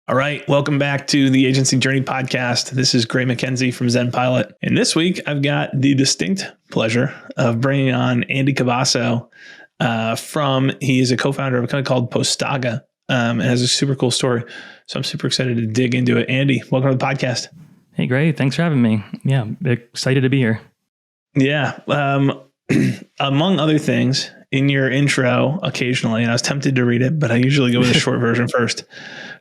All right, welcome back to the Agency Journey podcast. This is MacKenzie from ZenPilot. And this week, I've got the distinct pleasure of bringing on Andy Cabasso he is a co-founder of a company called Postage and has a super cool story. So I'm super excited to dig into it. Andy, welcome to the podcast. Hey, great. Thanks for having me. Yeah, excited to be here. Yeah. Among other things, in your intro occasionally, and I was tempted to read it, but I usually go with the short version first.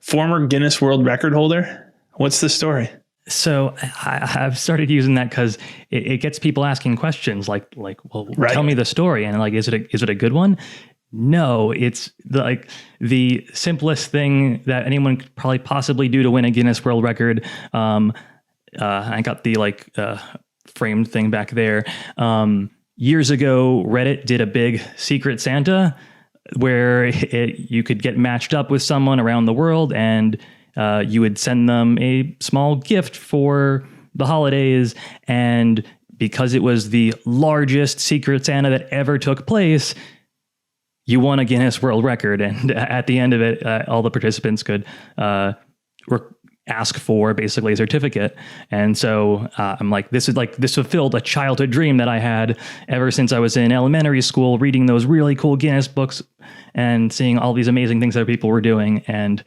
Former Guinness World Record holder. What's the story? So I've started using that because it gets people asking questions like, well, right. Tell me the story. And like, is it a good one? No, it's the simplest thing that anyone could probably possibly do to win a Guinness World Record. I got the framed thing back there. Years ago, Reddit did a big Secret Santa where you could get matched up with someone around the world and you would send them a small gift for the holidays. And because it was the largest Secret Santa that ever took place, you won a Guinness World Record. And at the end of it, all the participants could ask for basically a certificate. And so I'm like, this fulfilled a childhood dream that I had ever since I was in elementary school, reading those really cool Guinness books and seeing all these amazing things that people were doing. And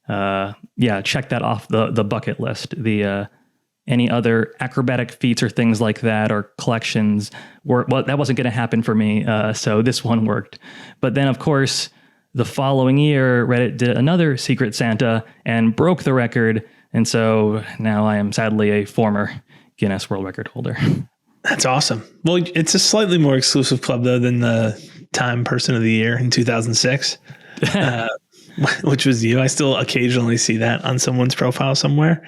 check that off the bucket list. Any other acrobatic feats or things like that or collections that wasn't going to happen for me. So this one worked. But then of course, the following year, Reddit did another Secret Santa and broke the record. And so now I am sadly a former Guinness World Record holder. That's awesome. Well, it's a slightly more exclusive club, though, than the Time Person of the Year in 2006, which was you. I still occasionally see that on someone's profile somewhere.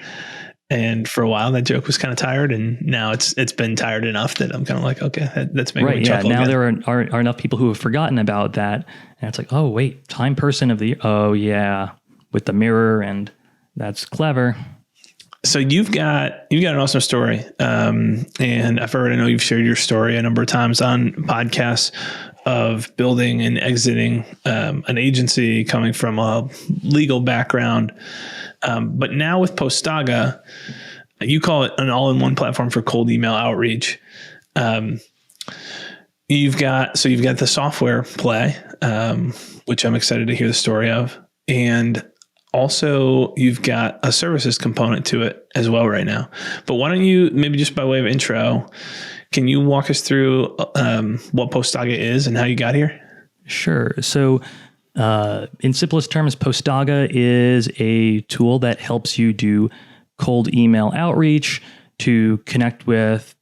And for a while, that joke was kind of tired, and now it's been tired enough that I'm kind of like, okay, that's making me chuckle. Now again. There are enough people who have forgotten about that, and it's like, oh wait, Time Person of the Year. Oh yeah, with the mirror, and that's clever. So you've got an awesome story, and I know you've shared your story a number of times on podcasts of building and exiting an agency, coming from a legal background. But now with Postage, you call it an all-in-one platform for cold email outreach. You've got the software play, which I'm excited to hear the story of. And also you've got a services component to it as well right now. But why don't you, maybe just by way of intro, can you walk us through what Postage is and how you got here? Sure. So in simplest terms, Postage is a tool that helps you do cold email outreach to connect with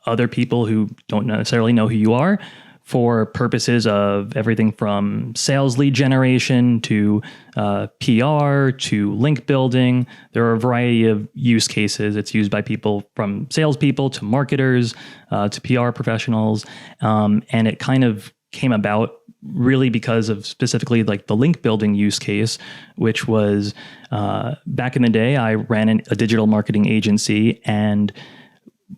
other people who don't necessarily know who you are for purposes of everything from sales lead generation to PR to link building. There are a variety of use cases. It's used by people from salespeople to marketers to PR professionals. And it kind of came about really because of specifically like the link building use case, which was back in the day, I ran a digital marketing agency, and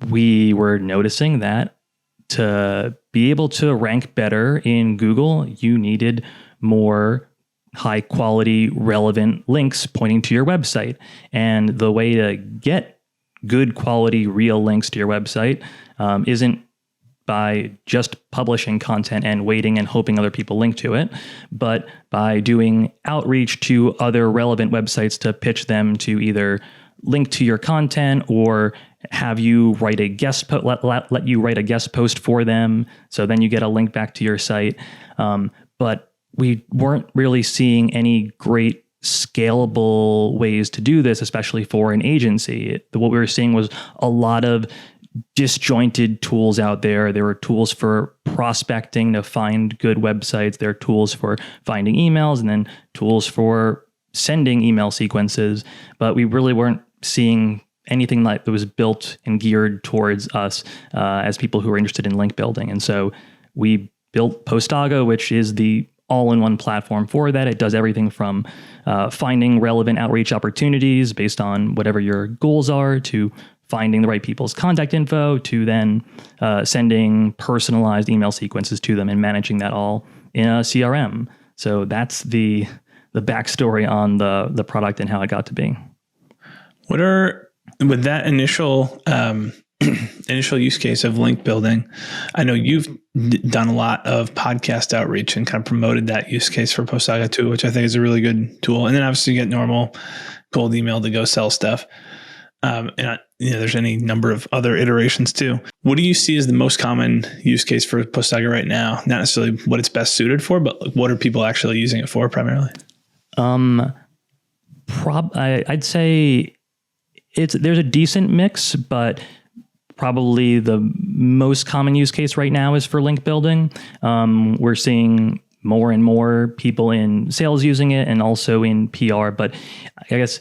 we were noticing that to be able to rank better in Google, you needed more high quality, relevant links pointing to your website. And the way to get good quality, real links to your website isn't by just publishing content and waiting and hoping other people link to it, but by doing outreach to other relevant websites to pitch them to either link to your content or have you write a guest let you write a guest post for them. So then you get a link back to your site. But we weren't really seeing any great scalable ways to do this, especially for an agency. What we were seeing was a lot of disjointed tools out there. There were tools for prospecting to find good websites. There are tools for finding emails, and then tools for sending email sequences. But we really weren't seeing anything like that was built and geared towards us as people who are interested in link building. And so we built Postage, which is the all-in-one platform for that. It does everything from finding relevant outreach opportunities based on whatever your goals are, to finding the right people's contact info, to then sending personalized email sequences to them and managing that all in a CRM. So that's the backstory on the product and how it got to be. What are, with that initial initial use case of link building, I know you've done a lot of podcast outreach and kind of promoted that use case for Postage too, which I think is a really good tool. And then obviously you get normal cold email to go sell stuff. There's any number of other iterations too. What do you see as the most common use case for Postage right now? Not necessarily what it's best suited for, but like, what are people actually using it for primarily? I'd say there's a decent mix, but probably the most common use case right now is for link building. We're seeing more and more people in sales using it and also in PR. But I guess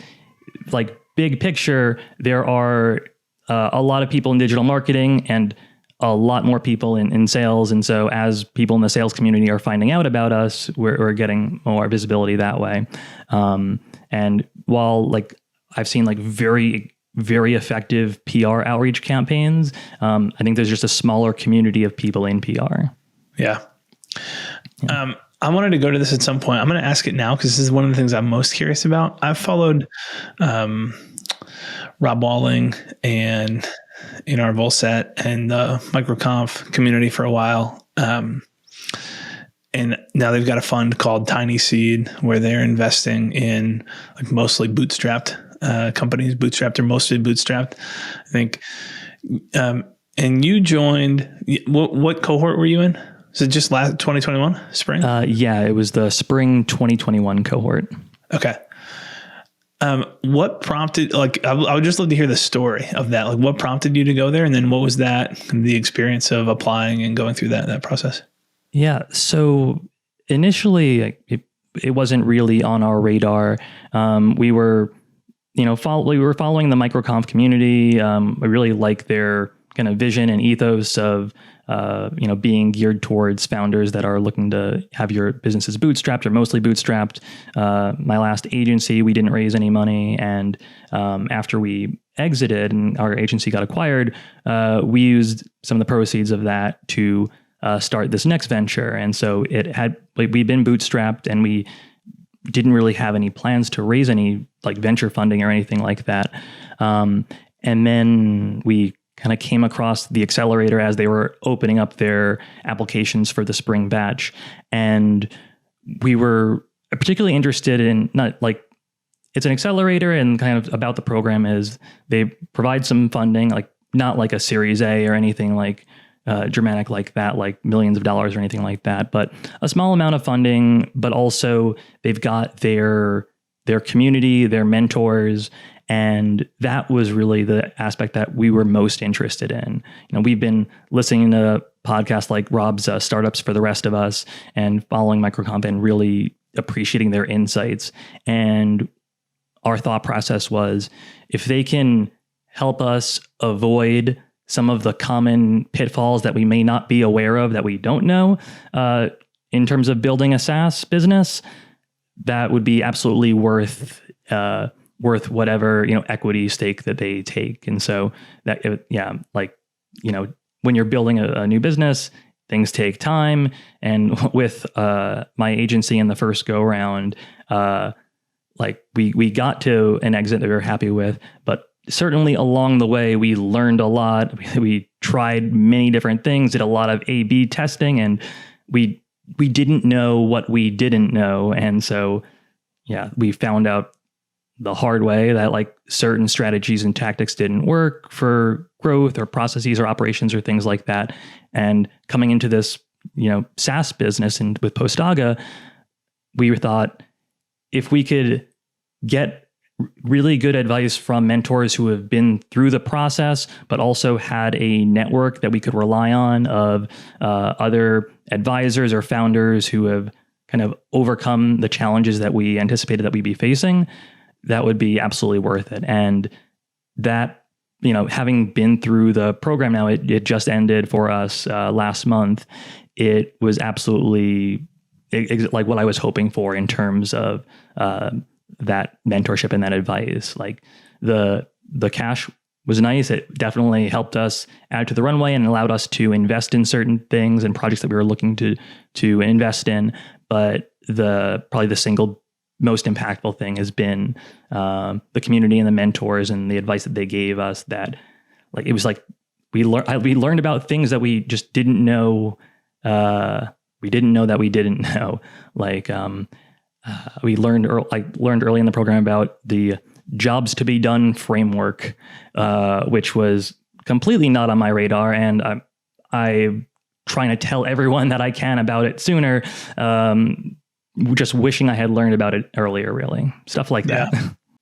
like big picture, there are a lot of people in digital marketing and a lot more people in sales. And so as people in the sales community are finding out about us, we're getting more visibility that way. And while like I've seen like very, very effective PR outreach campaigns, I think there's just a smaller community of people in PR. Yeah. I wanted to go to this at some point. I'm going to ask it now because this is one of the things I'm most curious about. I've followed Rob Walling and our Volset and the MicroConf community for a while. And now they've got a fund called Tiny Seed where they're investing in like mostly bootstrapped companies, bootstrapped or mostly bootstrapped, I think. And you joined, what cohort were you in? Is it just last 2021 spring? Yeah, it was the spring 2021 cohort. Okay. What prompted, like, I would just love to hear the story of that. Like, what prompted you to go there? And then what was the experience of applying and going through that process? Yeah. So initially it wasn't really on our radar. We were, we were following the MicroConf community. We really like their kind of vision and ethos of, being geared towards founders that are looking to have your businesses bootstrapped or mostly bootstrapped. My last agency, we didn't raise any money. And after we exited and our agency got acquired, we used some of the proceeds of that to start this next venture. And so we'd been bootstrapped and we didn't really have any plans to raise any like venture funding or anything like that. And then we kind of came across the accelerator as they were opening up their applications for the spring batch. And we were particularly interested in it's an accelerator, and kind of about the program is they provide some funding, like not like a Series A or anything like dramatic like that, like millions of dollars or anything like that, but a small amount of funding, but also they've got their community, their mentors. And that was really the aspect that we were most interested in. We've been listening to podcasts like Rob's Startups for the Rest of Us and following MicroConf and really appreciating their insights. And our thought process was, if they can help us avoid some of the common pitfalls that we may not be aware of, that we don't know, in terms of building a SaaS business, that would be absolutely worth whatever, equity stake that they take. And so when you're building a new business, things take time. And with my agency in the first go round, we got to an exit that we were happy with, but certainly along the way, we learned a lot. We tried many different things, did a lot of A/B testing, and we didn't know what we didn't know. And so, we found out the hard way that like certain strategies and tactics didn't work for growth or processes or operations or things like that. And coming into this, SaaS business and with Postage, we thought if we could get really good advice from mentors who have been through the process, but also had a network that we could rely on of other advisors or founders who have kind of overcome the challenges that we anticipated that we'd be facing, that would be absolutely worth it. And that, having been through the program now, it just ended for us last month. It was absolutely like what I was hoping for in terms of that mentorship and that advice. Like the cash was nice. It definitely helped us add to the runway and allowed us to invest in certain things and projects that we were looking to invest in. But probably the single most impactful thing has been the community and the mentors and the advice that they gave us. That like it was like we learned about things that we just didn't know. We didn't know that we didn't know. Like we learned early in the program about the jobs to be done framework, which was completely not on my radar, and I'm trying to tell everyone that I can about it sooner. Just wishing I had learned about it earlier, really. Stuff like that.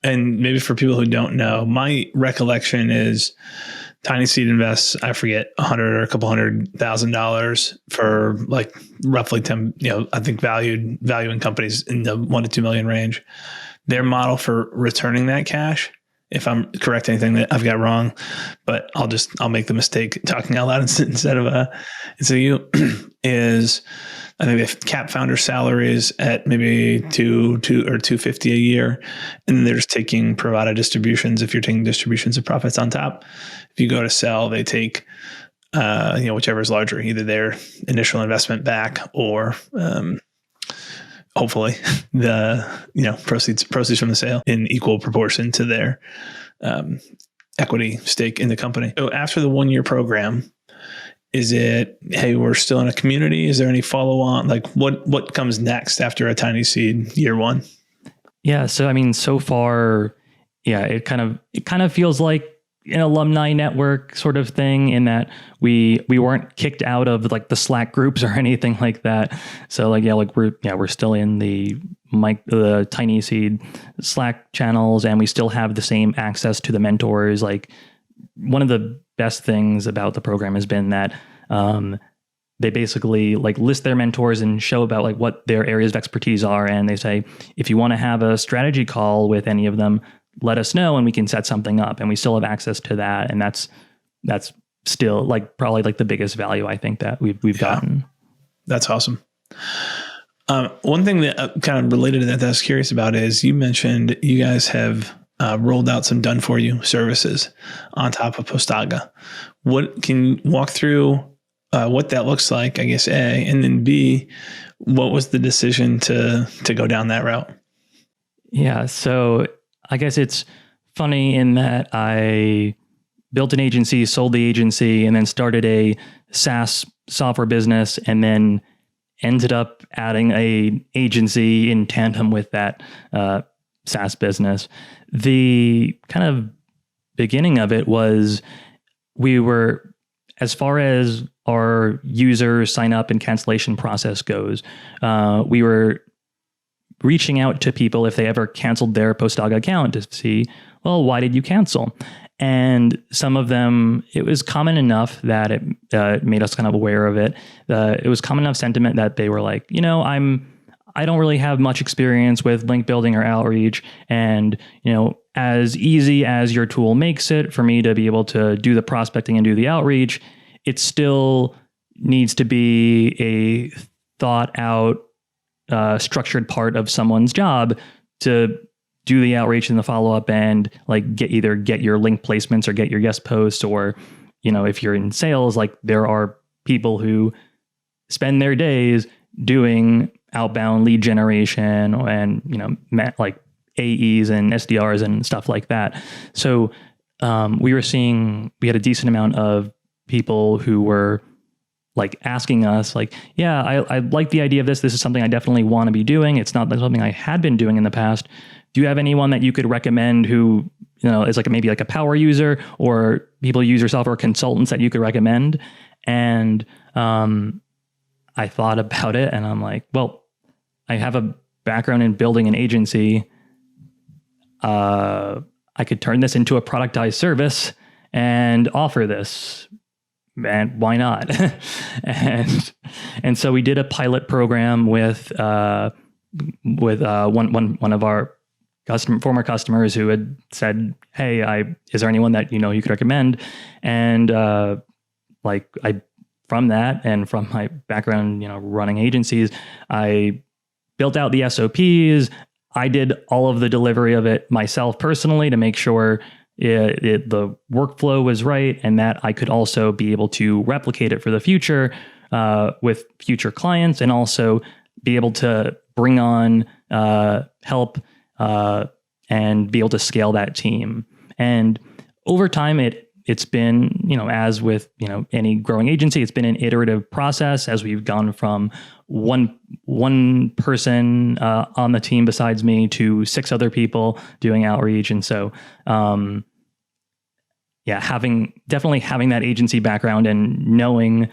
And maybe for people who don't know, my recollection is Tiny Seed invests, I forget, $100 or a couple $100,000 for like roughly 10, I think valuing companies in the 1 to 2 million range. Their model for returning that cash, if I'm correct anything that I've got wrong, but I'll make the mistake talking out loud instead of you, is I think they cap founder salaries at maybe $2 or $250 a year. And then they're just taking pro rata distributions. If you're taking distributions of profits on top, if you go to sell, they take, whichever is larger, either their initial investment back or, hopefully the, proceeds from the sale in equal proportion to their, equity stake in the company. So after the 1 year program, is it, hey, we're still in a community? Is there any follow on? Like what comes next after a Tiny Seed year 1? Yeah. So, I mean, so far, it kind of feels like an alumni network sort of thing, in that we weren't kicked out of like the Slack groups or anything like that. So we're still in the Tiny Seed Slack channels, and we still have the same access to the mentors. Like, one of the best things about the program has been that they basically like list their mentors and show about like what their areas of expertise are. And they say, if you want to have a strategy call with any of them, let us know and we can set something up. And we still have access to that. And that's still like probably like the biggest value I think that we've gotten. That's awesome. One thing that kind of related to that I was curious about is you mentioned you guys have rolled out some done for you services on top of Postaga. What can you walk through what that looks like, I guess, A, and then B, what was the decision to go down that route? Yeah. So I guess it's funny in that I built an agency, sold the agency, and then started a SaaS software business, and then ended up adding a agency in tandem with that SaaS business. The kind of beginning of it was we were, as far as our user sign up and cancellation process goes, we were reaching out to people if they ever canceled their Postaga account to see, well, why did you cancel? And some of them, it was common enough that it made us kind of aware of it. It was common enough sentiment that they were like, I don't really have much experience with link building or outreach. And, as easy as your tool makes it for me to be able to do the prospecting and do the outreach, it still needs to be a thought out, structured part of someone's job to do the outreach and the follow up and like get your link placements or get your guest posts, or, if you're in sales, like there are people who spend their days doing outbound lead generation and, like AEs and SDRs and stuff like that. So we had a decent amount of people who were like asking us like, yeah, I like the idea of this. This is something I definitely want to be doing. It's not something I had been doing in the past. Do you have anyone that you could recommend who, is like maybe like a power user, or people use your software, consultants that you could recommend? And I thought about it and I'm like, well, I have a background in building an agency. I could turn this into a productized service and offer this. And why not? and so we did a pilot program with one of our former customers who had said, "Hey, is there anyone that you could recommend?" And from that and from my background, running agencies, I built out the SOPs. I did all of the delivery of it myself personally to make sure the workflow was right, and that I could also be able to replicate it for the future with future clients, and also be able to bring on help and be able to scale that team. And over time, it's been, as with, any growing agency, it's been an iterative process as we've gone from one person on the team besides me to 6 other people doing outreach. And so, definitely having that agency background and knowing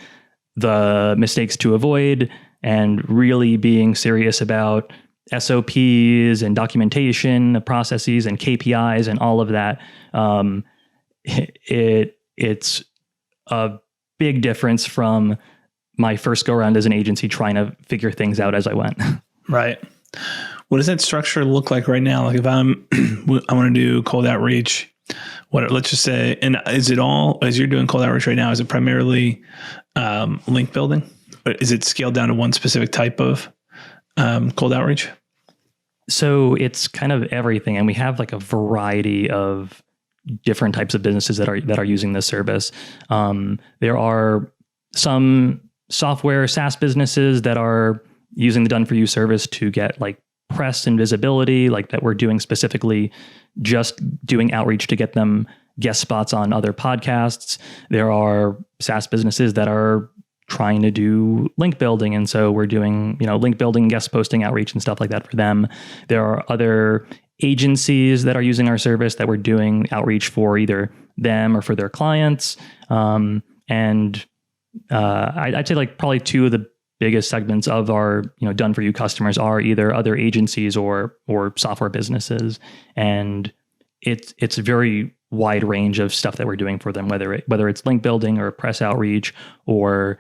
the mistakes to avoid and really being serious about SOPs and documentation, processes and KPIs and all of that. It's a big difference from my first go around as an agency trying to figure things out as I went. Right. What does that structure look like right now? Like if I want to do cold outreach, let's just say, and is it all, as you're doing cold outreach right now, is it primarily link building? Or is it scaled down to one specific type of cold outreach? So it's kind of everything. And we have like a variety of different types of businesses that are using this service. There are some software SaaS businesses that are using the Done For You service to get like press and visibility, like that we're doing specifically just doing outreach to get them guest spots on other podcasts. There are SaaS businesses that are trying to do link building. And so we're doing, link building, guest posting outreach and stuff like that for them. There are other agencies that are using our service that we're doing outreach for either them or for their clients. I'd say like probably 2 of the biggest segments of our, Done For You customers are either other agencies or software businesses. And it's a very wide range of stuff that we're doing for them, whether it's link building or press outreach or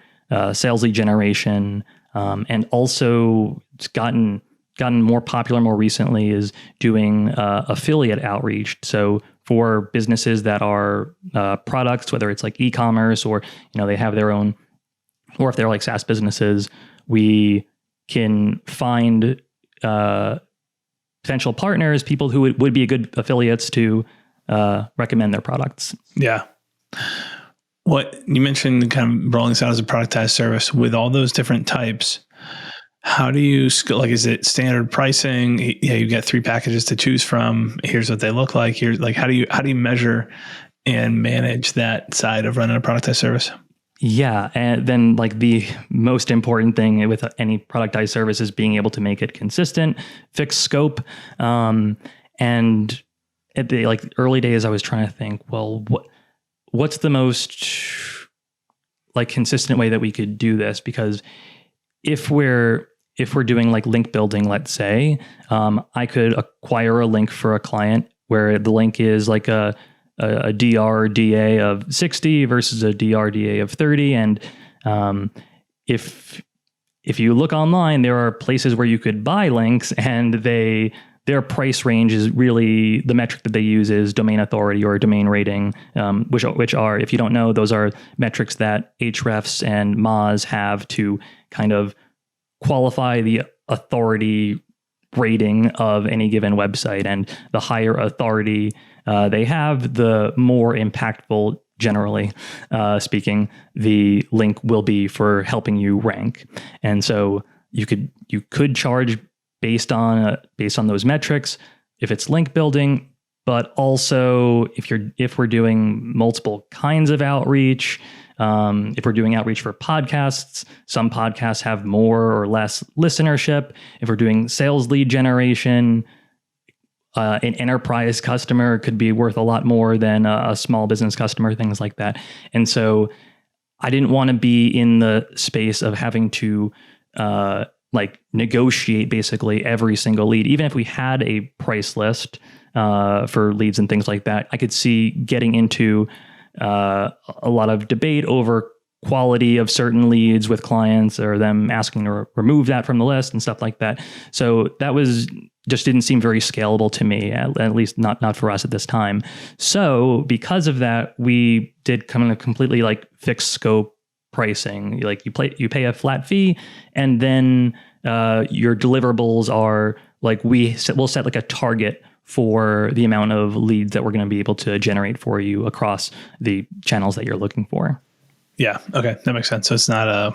sales lead generation. And also it's gotten more popular more recently is doing affiliate outreach. So for businesses that are products, whether it's like e-commerce or, they have their own, or if they're like SaaS businesses, we can find potential partners, people who would be a good affiliates to recommend their products. Yeah. What you mentioned kind of rolling this out as a productized service with all those different types. How do you like, is it standard pricing? Yeah, you get 3 packages to choose from. Here's what they look like. Here's like, how do you measure and manage that side of running a productized service? Yeah. And then like the most important thing with any productized service is being able to make it consistent, fixed scope. And at the like early days, I was trying to think, well, what's the most like consistent way that we could do this? Because if we're doing like link building, let's say, I could acquire a link for a client where the link is like a DRDA of 60 versus a DRDA of 30. And if you look online, there are places where you could buy links and their price range is really, the metric that they use is domain authority or domain rating, which are, if you don't know, those are metrics that Ahrefs and Moz have to kind of qualify the authority rating of any given website. And the higher authority they have, the more impactful, generally speaking, the link will be for helping you rank. And so you could charge based on those metrics if it's link building, but also if we're doing multiple kinds of outreach. If we're doing outreach for podcasts, some podcasts have more or less listenership. If we're doing sales lead generation, an enterprise customer could be worth a lot more than a small business customer, things like that. And so I didn't want to be in the space of having to like negotiate basically every single lead. Even if we had a price list for leads and things like that, I could see getting into a lot of debate over quality of certain leads with clients or them asking to remove that from the list and stuff like that. So that just didn't seem very scalable to me, at least not for us at this time. So because of that, we did kind of completely like fixed scope pricing. Like you pay a flat fee, and then your deliverables are like we'll set like a target for the amount of leads that we're going to be able to generate for you across the channels that you're looking for. Yeah. Okay. That makes sense. So it's not a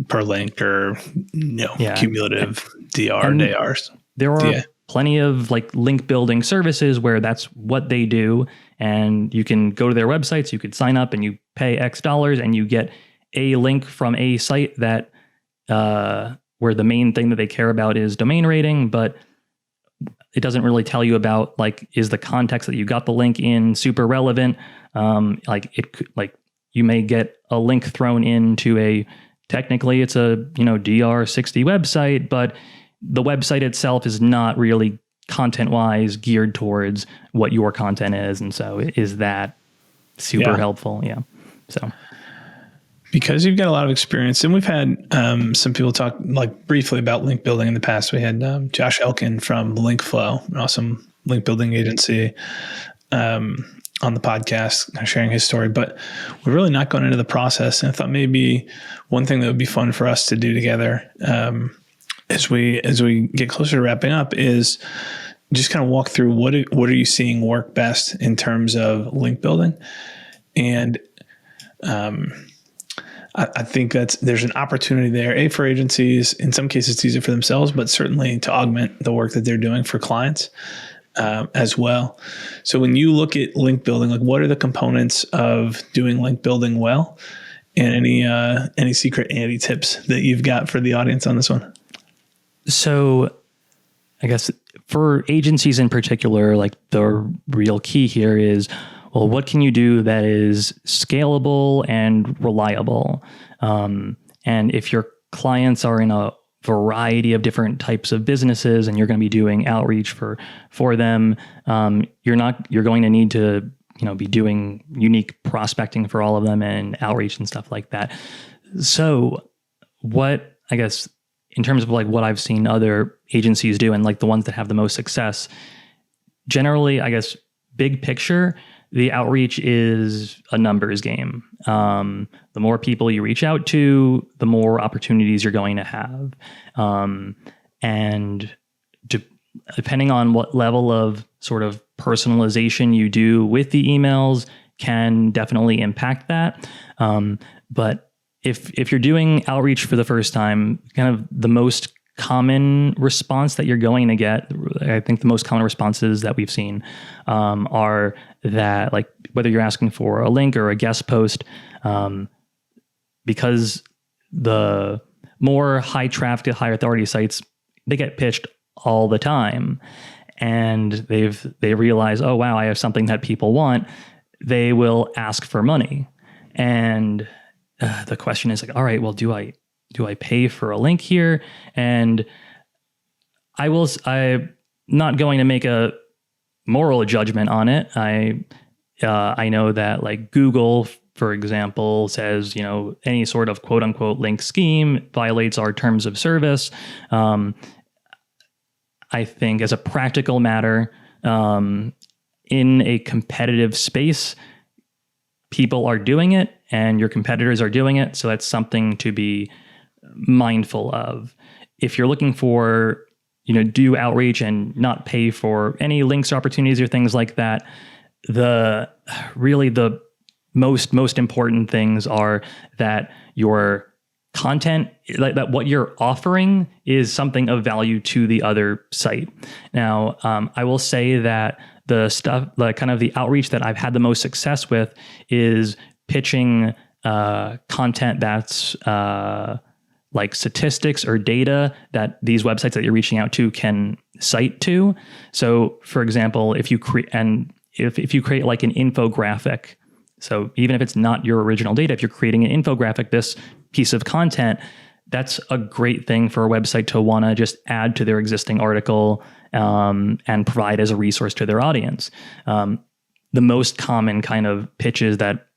per link or cumulative DR, DARs. there are Yeah. plenty of like link building services where that's what they do. And you can go to their websites, you could sign up and you pay X dollars and you get a link from a site that where the main thing that they care about is domain rating, but it doesn't really tell you about like, is the context that you got the link in super relevant? Like you may get a link thrown into technically it's a, DR60 website, but the website itself is not really content-wise geared towards what your content is. And so is that super helpful? Yeah. So because you've got a lot of experience, and we've had some people talk like briefly about link building in the past. We had Josh Elkin from LinkFlow, an awesome link building agency, on the podcast, sharing his story, but we're really not going into the process. And I thought maybe one thing that would be fun for us to do together, as we get closer to wrapping up, is just kind of walk through what are you seeing work best in terms of link building. And I think there's an opportunity there, for agencies. In some cases, to use it for themselves, but certainly to augment the work that they're doing for clients as well. So when you look at link building, like what are the components of doing link building well, and any secret Andy tips that you've got for the audience on this one? So I guess for agencies in particular, like the real key here is, well, what can you do that is scalable and reliable? And if your clients are in a variety of different types of businesses and you're going to be doing outreach for them, you're going to need to, be doing unique prospecting for all of them and outreach and stuff like that. So what, I guess, in terms of like what I've seen other agencies do and like the ones that have the most success, generally, I guess, big picture, the outreach is a numbers game. The more people you reach out to, the more opportunities you're going to have. And depending on what level of sort of personalization you do with the emails can definitely impact that. But if you're doing outreach for the first time, kind of the most common response that you're going to get, I think the most common responses that we've seen are that, like, whether you're asking for a link or a guest post, because the more high traffic, high authority sites, they get pitched all the time, and they realize, oh wow, I have something that people want. They will ask for money, and the question is like, all right, well, do I pay for a link here? And I'm not going to make a moral judgment on it. I know that like Google, for example, says, any sort of quote unquote link scheme violates our terms of service. I think as a practical matter, in a competitive space, people are doing it and your competitors are doing it. So that's something to be mindful of. If you're looking for, do outreach and not pay for any links or opportunities or things like that, the most important things are that your content, that what you're offering is something of value to the other site. Now, I will say that the stuff, like kind of the outreach that I've had the most success with is pitching content that's like statistics or data that these websites that you're reaching out to can cite to. So, for example, if you create like an infographic, so even if it's not your original data, if you're creating an infographic, this piece of content, that's a great thing for a website to want to just add to their existing article and provide as a resource to their audience. The most common kind of pitches that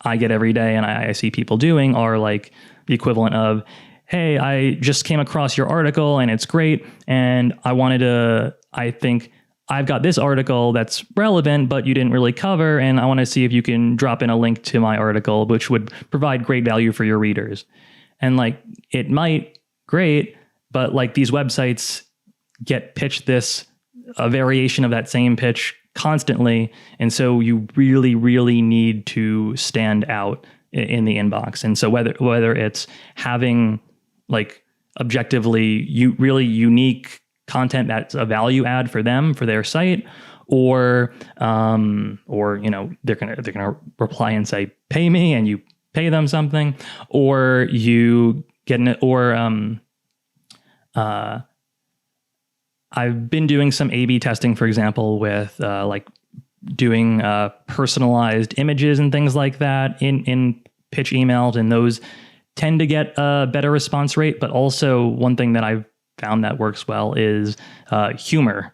I get every day and I see people doing are like the equivalent of, hey, I just came across your article and it's great, and I think I've got this article that's relevant, but you didn't really cover, and I want to see if you can drop in a link to my article, which would provide great value for your readers. And like, it might, great, but like these websites get pitched a variation of that same pitch constantly. And so you really, really need to stand out in the inbox. And so whether it's having like objectively really unique content that's a value add for them, for their site, or they're gonna reply and say, pay me, and you pay them something, or you get an, or I've been doing some A/B testing, for example, with like doing personalized images and things like that in pitch emails, and those tend to get a better response rate. But also one thing that I've found that works well is humor.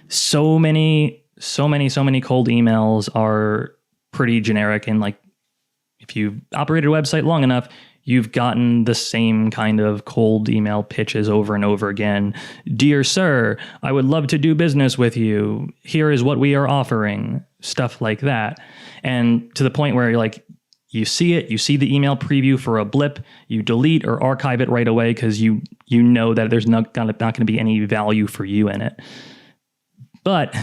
So many cold emails are pretty generic, and like if you've operated a website long enough, you've gotten the same kind of cold email pitches over and over again. Dear sir, I would love to do business with you. Here is what we are offering. Stuff like that. And to the point where you're like, you see it, you see the email preview for a blip, you delete or archive it right away because you know that there's not going to be any value for you in it. But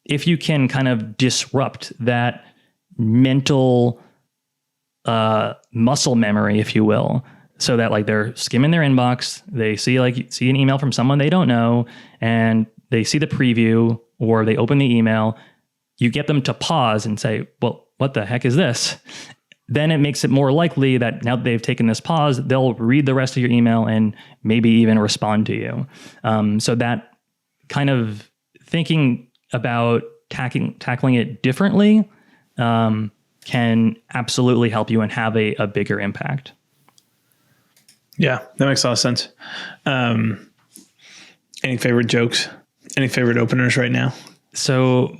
if you can kind of disrupt that mental muscle memory, if you will, so that like they're skimming their inbox, they see an email from someone they don't know, and they see the preview or they open the email, you get them to pause and say, well, what the heck is this? Then it makes it more likely that now that they've taken this pause, they'll read the rest of your email and maybe even respond to you. So that kind of thinking about tackling it differently can absolutely help you and have a bigger impact. Yeah, that makes a lot of sense. Any favorite jokes? Any favorite openers right now? So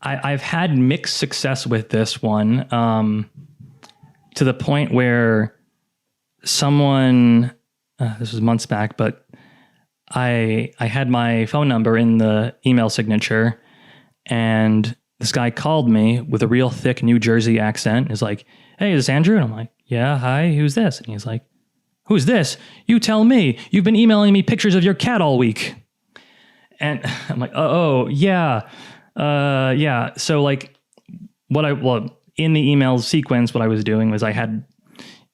I've had mixed success with this one, to the point where someone, this was months back, but I had my phone number in the email signature, and this guy called me with a real thick New Jersey accent. He's like, hey, is this Andrew? And I'm like, yeah, hi, who's this? And he's like, who's this? You tell me. You've been emailing me pictures of your cat all week. And I'm like, oh, yeah. Yeah. So like in the email sequence, what I was doing was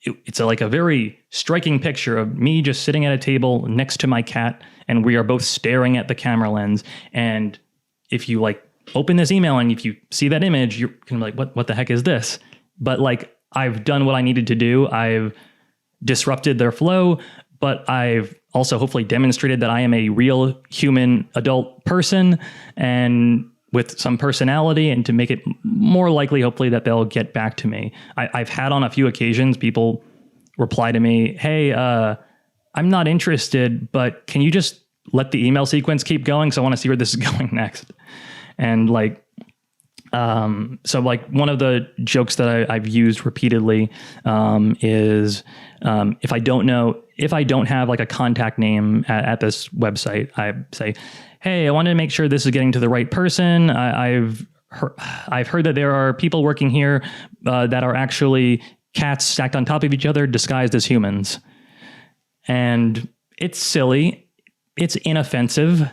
it's like a very striking picture of me just sitting at a table next to my cat, and we are both staring at the camera lens. And if you like open this email and if you see that image, you're kind of like, what the heck is this? But like, I've done what I needed to do. I've disrupted their flow, but I've also hopefully demonstrated that I am a real human adult person and with some personality, and to make it more likely, hopefully, that they'll get back to me. I've had on a few occasions people reply to me, hey, I'm not interested, but can you just let the email sequence keep going? So I want to see where this is going next. And like, so like one of the jokes that I've used repeatedly is if I don't have like a contact name at this website, I say, hey, I wanted to make sure this is getting to the right person. I've heard that there are people working here that are actually cats stacked on top of each other, disguised as humans. And it's silly. It's inoffensive.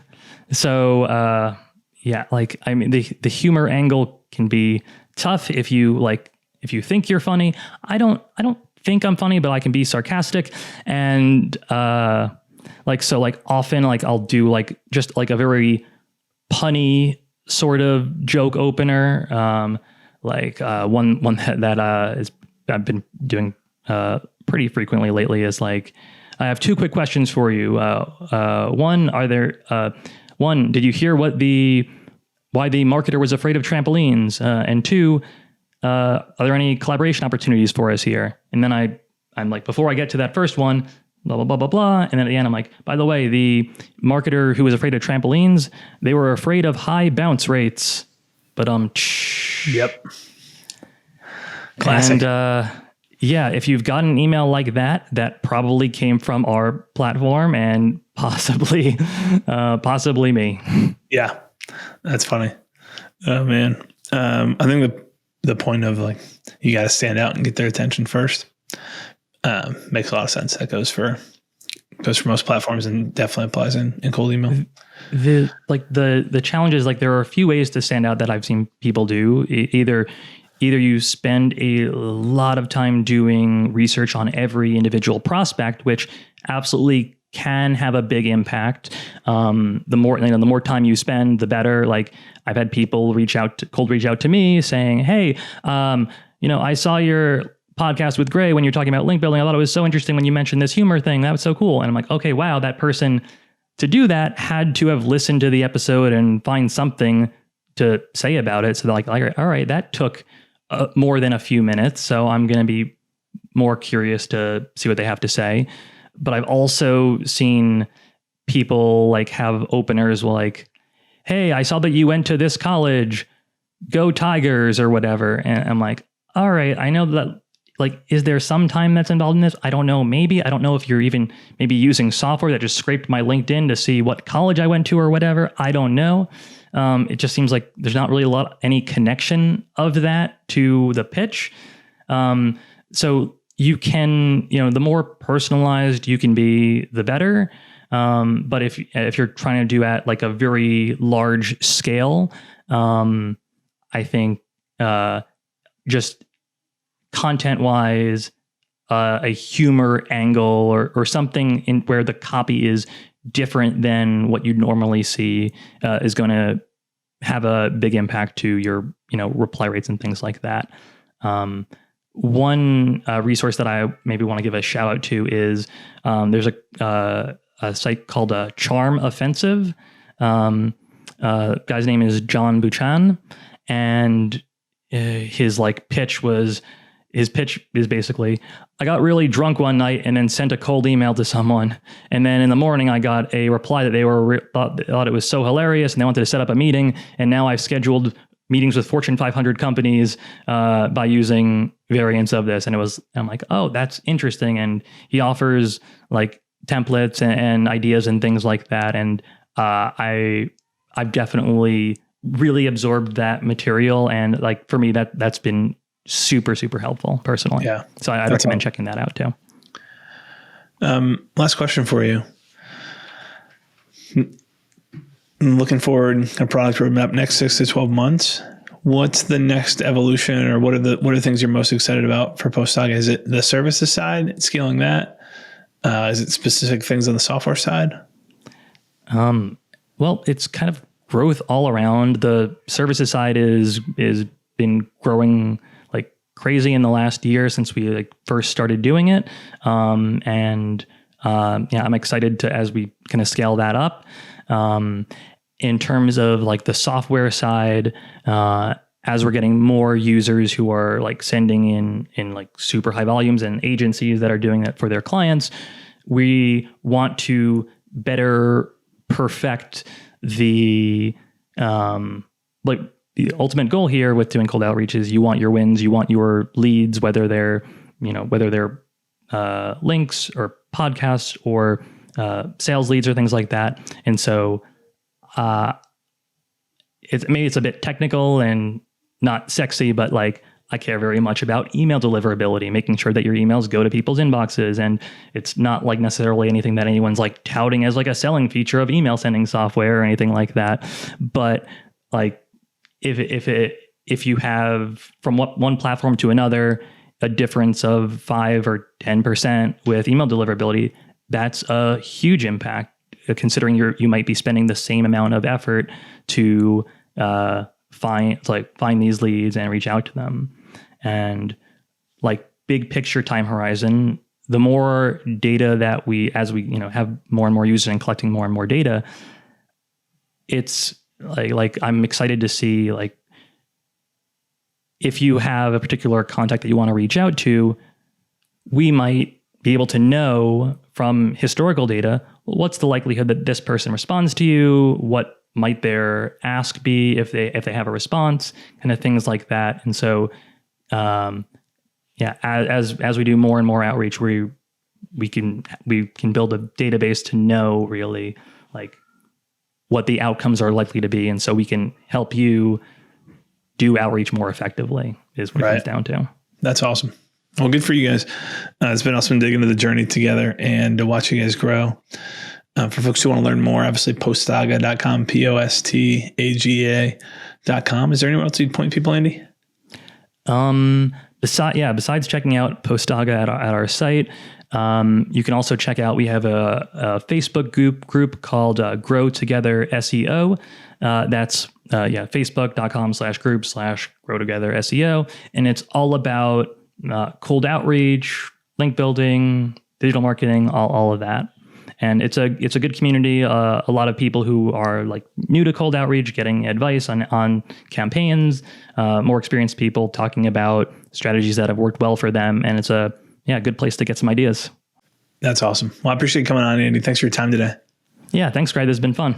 So, yeah, like, I mean, the humor angle can be tough if you think you're funny. I don't think I'm funny, but I can be sarcastic. And, often I'll do just a very punny sort of joke opener. One that I've been doing pretty frequently lately is like, I have two quick questions for you. One, did you hear why the marketer was afraid of trampolines? And two, are there any collaboration opportunities for us here? And then I'm like, before I get to that first one, blah, blah, blah, blah, blah. And then at the end, I'm like, by the way, the marketer who was afraid of trampolines, they were afraid of high bounce rates. But yep. Classic. And yeah, if you've got an email like that probably came from our platform and possibly me. Yeah, that's funny. Oh man. I think the point of like, you got to stand out and get their attention first. Makes a lot of sense. That goes for most platforms and definitely applies in cold email. The challenge is like, there are a few ways to stand out that I've seen people do. Either you spend a lot of time doing research on every individual prospect, which absolutely can have a big impact. The more time you spend, the better. Like I've had people cold reach out to me saying, "Hey, I saw your podcast with Gray when you're talking about link building. I thought it was so interesting when you mentioned this humor thing. That was so cool." And I'm like, okay, wow, that person to do that had to have listened to the episode and find something to say about it. So they're like, all right, that took more than a few minutes. So I'm going to be more curious to see what they have to say. But I've also seen people like have openers like, "Hey, I saw that you went to this college, go Tigers," or whatever. And I'm like, all right, I know that. Like, is there some time that's involved in this? I don't know. Maybe. I don't know if you're even maybe using software that just scraped my LinkedIn to see what college I went to or whatever. I don't know. It just seems like there's not really any connection of that to the pitch. So you can, the more personalized you can be, the better. But if you're trying to do at like a very large scale, I think just content-wise, a humor angle or something in where the copy is different than what you'd normally see is going to have a big impact to your reply rates and things like that. One resource that I maybe want to give a shout out to is there's a site called Charm Offensive. Guy's name is John Buchan, and his pitch is basically, "I got really drunk one night and then sent a cold email to someone. And then in the morning, I got a reply that they thought it was so hilarious and they wanted to set up a meeting. And now I've scheduled meetings with Fortune 500 companies by using variants of this." And I'm like, oh, that's interesting. And he offers like templates and ideas and things like that. And I've definitely really absorbed that material. And like, for me, that's been super, super helpful personally. Yeah. So I recommend checking that out too. Last question for you. Looking forward, a product roadmap next 6 to 12 months. What's the next evolution, or what are the things you're most excited about for Postage? Is it the services side, scaling that? Is it specific things on the software side? Well, it's kind of growth all around. The services side is been growing like crazy in the last year since we first started doing it. I'm excited as we kind of scale that up. In terms of like the software side, as we're getting more users who are like sending in like super high volumes and agencies that are doing that for their clients, we want to better perfect the the ultimate goal here with doing cold outreach is you want your wins, you want your leads, whether they're links or podcasts or sales leads or things like that. And so it's a bit technical and not sexy, but like I care very much about email deliverability, making sure that your emails go to people's inboxes. And it's not like necessarily anything that anyone's like touting as like a selling feature of email sending software or anything like that. But like if you have from one platform to another, a difference of 5 or 10% with email deliverability, that's a huge impact considering you might be spending the same amount of effort to find these leads and reach out to them. And like big picture time horizon, the more data that as we have more and more users and collecting more and more data, it's like I'm excited to see like if you have a particular contact that you want to reach out to, we might be able to know from historical data, what's the likelihood that this person responds to you? What might their ask be if they have a response, kind of things like that. And so, as we do more and more outreach, we can build a database to know really like what the outcomes are likely to be. And so we can help you do outreach more effectively is what it comes down to. That's awesome. Well, good for you guys. It's been awesome digging into the journey together and to watch you guys grow. For folks who want to learn more, obviously postaga.com, postaga.com. Is there anywhere else you'd point people, Andy? Besides checking out Postaga at our site, You can also check out, we have a Facebook group called Grow Together SEO. That's facebook.com/group/Grow Together SEO. And it's all about cold outreach, link building, digital marketing, all of that. And it's a good community. A lot of people who are like new to cold outreach, getting advice on campaigns, more experienced people talking about strategies that have worked well for them. And it's a good place to get some ideas. That's awesome. Well, I appreciate you coming on, Andy. Thanks for your time today. Yeah, thanks, Greg. This has been fun.